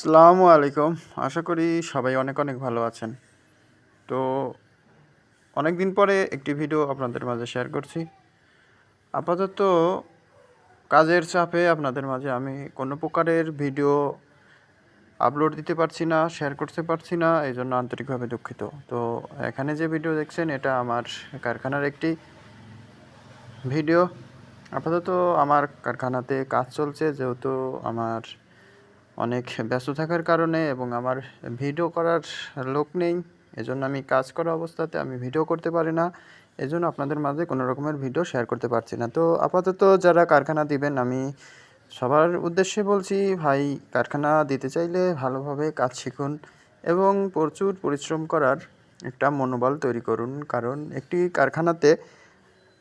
আসসালামু আলাইকুম। আশা করি সবাই অনেক অনেক ভালো আছেন। তো অনেক দিন পরে একটি ভিডিও আপনাদের মাঝে শেয়ার করছি। আপাতত কাজের চাপে আপনাদের মাঝে আমি কোনো প্রকারের ভিডিও আপলোড দিতে পারছি না, শেয়ার করতে পারছি না, এই জন্য আন্তরিকভাবে দুঃখিত। তো এখানে যে ভিডিও দেখছেন এটা আমার কারখানার একটি ভিডিও। আপাতত আমার কারখানাতে কাজ চলছে, যেহেতু আমার অনেক ব্যস্ত থাকার কারণে এবং আমার ভিডিও করার লোক নেই, এজন্য আমি কাজ করা অবস্থাতে আমি ভিডিও করতে পারি না। এজন্য আপনাদের মাঝে কোনো রকমের ভিডিও শেয়ার করতে পারছি না। তো আপাতত যারা কারখানা দিবেন, আমি সবার উদ্দেশ্যে বলছি, ভাই কারখানা দিতে চাইলে ভালোভাবে কাজ শিখুন এবং প্রচুর পরিশ্রম করার একটা মনোবল তৈরি করুন। কারণ একটি কারখানাতে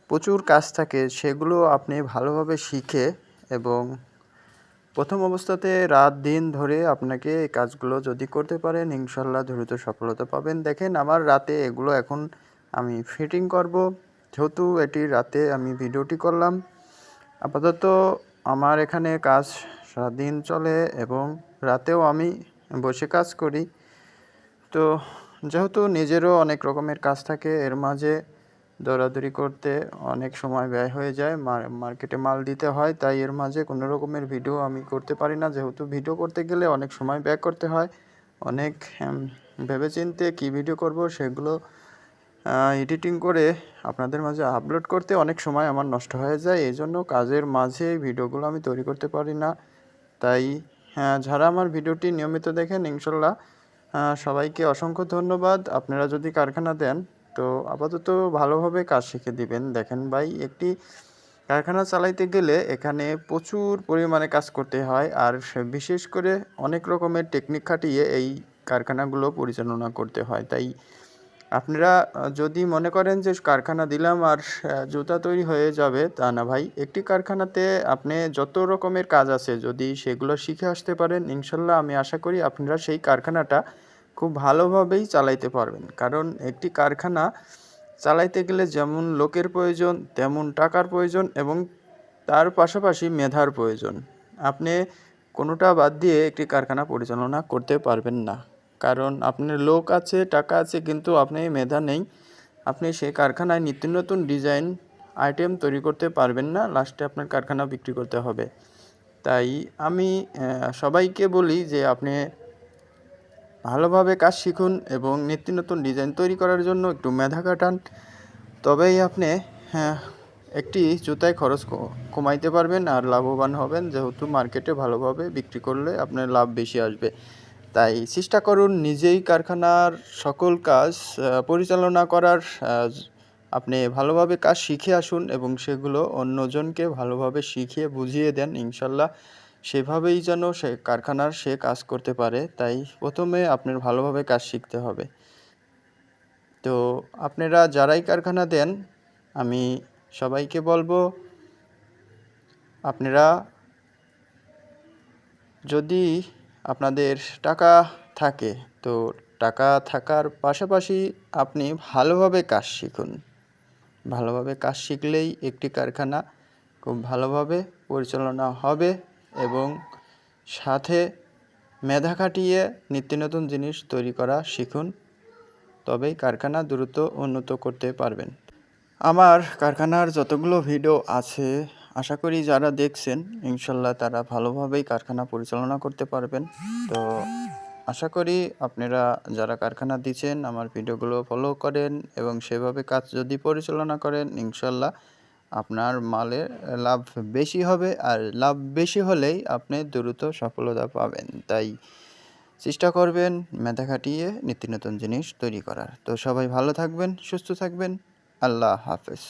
প্রচুর কাজ থাকে, সেগুলো আপনি ভালোভাবে শিখে এবং প্রথম অবস্থাতে রাত দিন ধরে আপনাকে এই কাজগুলো যদি করতে পারেন, ইনশাল্লাহ দ্রুত সফলতা পাবেন। দেখেন আমার রাতে এগুলো এখন আমি ফিটিং করব, যেহেতু এটি রাতে আমি ভিডিওটি করলাম। আপাতত আমার এখানে কাজ সারাদিন চলে এবং রাতেও আমি বসে কাজ করি। তো যেহেতু নিজেরও অনেক রকমের কাজ থাকে, এর মাঝে দৌড়াদৌড়ি করতে অনেক সময় ব্যয় হয়ে যায়, মার্কেটে মাল দিতে হয়, তাই এর মাঝে কোনো রকমের ভিডিও আমি করতে পারি না। যেহেতু ভিডিও করতে গেলে অনেক সময় ব্যয় করতে হয়, অনেক ভেবেচিন্তে কী ভিডিও করব সেগুলো এডিটিং করে আপনাদের মাঝে আপলোড করতে অনেক সময় আমার নষ্ট হয়ে যায়। এই জন্য কাজের মাঝে ভিডিওগুলো আমি তৈরি করতে পারি না। তাই যারা আমার ভিডিওটি নিয়মিত দেখেন, ইনশাল্লাহ সবাইকে অসংখ্য ধন্যবাদ। আপনারা যদি কারখানা দেন তো আপাতত ভালোভাবে কাজ শিখে দিবেন। দেখেন ভাই, একটি কারখানা চালাইতে গেলে এখানে প্রচুর পরিমাণে কাজ করতে হয়, আর বিশেষ করে অনেক রকমের টেকনিক খাটিয়ে এই কারখানাগুলো পরিচালনা করতে হয়। তাই আপনারা যদি মনে করেন যে কারখানা দিলাম আর জুতা তৈরি হয়ে যাবে, তা না ভাই। একটি কারখানাতে আপনি যত রকমের কাজ আছে, যদি সেগুলো শিখে আসতে পারেন, ইনশাল্লাহ আমি আশা করি আপনারা সেই কারখানাটা খুব ভালোভাবেই চালাইতে পারবেন। কারণ একটি কারখানা চালাইতে গেলে যেমন লোকের প্রয়োজন, তেমন টাকার প্রয়োজন এবং তার পাশাপাশি মেধার প্রয়োজন। আপনি কোনোটা বাদ দিয়ে একটি কারখানা পরিচালনা করতে পারবেন না। কারণ আপনার লোক আছে, টাকা আছে, কিন্তু আপনি মেধা নেই। আপনি সেই কারখানায় নিত্য নতুন ডিজাইন আইটেম তৈরি করতে পারবেন না, লাস্টে আপনার কারখানা বিক্রি করতে হবে। তাই আমি সবাইকে বলি যে আপনি ভালোভাবে কাজ শিখুন এবং নিত্য নতুন ডিজাইন তৈরি করার জন্য একটু মেধা খাটান। তবেই আপনি একটি জুতায় খরচ কমাইতে পারবেন আর লাভবান হবেন, যেহেতু মার্কেটে ভালোভাবে বিক্রি করলে আপনার লাভ বেশি আসবে। তাই চেষ্টা করুন নিজেই কারখানার সকল কাজ পরিচালনা করার। আপনি ভালোভাবে কাজ শিখে আসুন এবং সেগুলো অন্যজনকে ভালোভাবে শিখিয়ে বুঝিয়ে দেন, ইনশাল্লাহ সেভাবেই যেন সে কারখানার সে কাজ করতে পারে। তাই প্রথমে আপনার ভালোভাবে কাজ শিখতে হবে। তো আপনারা যারাই কারখানা দেন, আমি সবাইকে বলবো, আপনারা যদি আপনাদের টাকা থাকে, তো টাকা থাকার পাশাপাশি আপনি ভালোভাবে কাজ শিখুন। ভালোভাবে কাজ শিখলেই একটি কারখানা খুব ভালোভাবে পরিচালনা হবে এবং সাথে মেধা খাটিয়ে নিত্য নতুন জিনিস তৈরি করা শিখুন, তবেই কারখানা দ্রুত উন্নত করতে পারবেন। আমার কারখানার যতগুলো ভিডিও আছে, আশা করি যারা দেখছেন, ইনশাল্লাহ তারা ভালোভাবেই কারখানা পরিচালনা করতে পারবেন। তো আশা করি আপনারা যারা কারখানা দিচ্ছেন আমার ভিডিওগুলো ফলো করেন এবং সেভাবে কাজ যদি পরিচালনা করেন, ইনশাল্লাহ আপনার মালের লাভ বেশি হবে, আর লাভ বেশি হলেই আপনি দ্রুত সফলতা পাবেন। তাই চেষ্টা করবেন মেধা খাটিয়ে নিত্য নতুন জিনিস তৈরি করার। তো সবাই ভালো থাকবেন, সুস্থ থাকবেন। আল্লাহ হাফেজ।